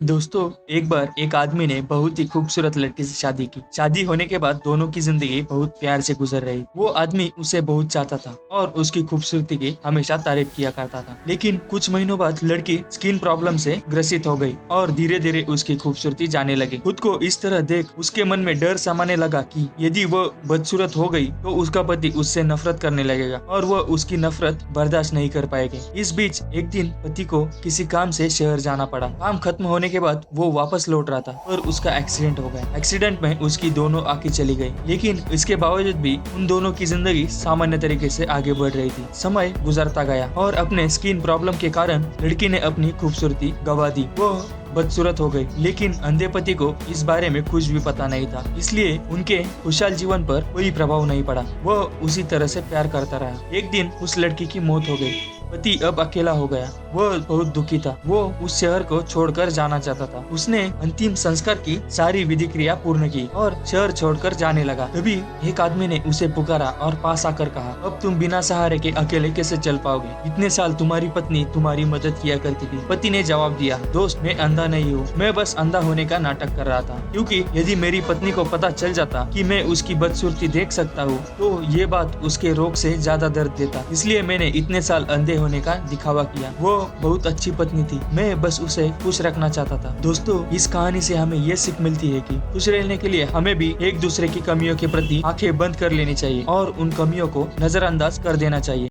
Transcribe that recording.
दोस्तों, एक बार एक आदमी ने बहुत ही खूबसूरत लड़की से शादी की। शादी होने के बाद दोनों की जिंदगी बहुत प्यार से गुजर रही। वो आदमी उसे बहुत चाहता था और उसकी खूबसूरती की हमेशा तारीफ किया करता था। लेकिन कुछ महीनों बाद लड़की स्किन प्रॉब्लम से ग्रसित हो गई और धीरे धीरे उसकी खूबसूरती जाने लगी। खुद को इस तरह देख उसके मन में डर समाने लगा कि यदि वो बदसूरत हो गई तो उसका पति उससे नफरत करने लगेगा और वो उसकी नफरत बर्दाश्त नहीं कर पाएगी। इस बीच एक दिन पति को किसी काम से शहर जाना पड़ा। काम खत्म होने के बाद वो वापस लौट रहा था और उसका एक्सीडेंट हो गया। एक्सीडेंट में उसकी दोनों आंखें चली गई, लेकिन इसके बावजूद भी उन दोनों की जिंदगी सामान्य तरीके से आगे बढ़ रही थी। समय गुजरता गया और अपने स्किन प्रॉब्लम के कारण लड़की ने अपनी खूबसूरती गंवा दी। वो बदसूरत हो गई, लेकिन अंधे पति को इस बारे में कुछ भी पता नहीं था, इसलिए उनके खुशहाल जीवन पर कोई प्रभाव नहीं पड़ा। वह उसी तरह से प्यार करता रहा। एक दिन उस लड़की की मौत हो गई। पति अब अकेला हो गया। वह बहुत दुखी था। वो उस शहर को छोड़कर जाना चाहता था। उसने अंतिम संस्कार की सारी विधि क्रिया पूर्ण की और शहर छोड़कर जाने लगा। तभी एक आदमी ने उसे पुकारा और पास आकर कहा, अब तुम बिना सहारे के अकेले कैसे चल पाओगे? इतने साल तुम्हारी पत्नी तुम्हारी मदद किया करती थी। पति ने जवाब दिया, दोस्त, मैं अंधा नहीं हूँ, मैं बस अंधा होने का नाटक कर रहा था, क्योंकि यदि मेरी पत्नी को पता चल जाता कि मैं उसकी बदसूरती देख सकता हूँ तो ये बात उसके रोग से ज्यादा दर्द देता। इसलिए मैंने इतने साल अंधे होने का दिखावा किया। वो बहुत अच्छी पत्नी थी, मैं बस उसे खुश रखना चाहता था। दोस्तों, इस कहानी से हमें ये सीख मिलती है कि खुश रहने के लिए हमें भी एक दूसरे की कमियों के प्रति आंखें बंद कर लेनी चाहिए और उन कमियों को नजरअंदाज कर देना चाहिए।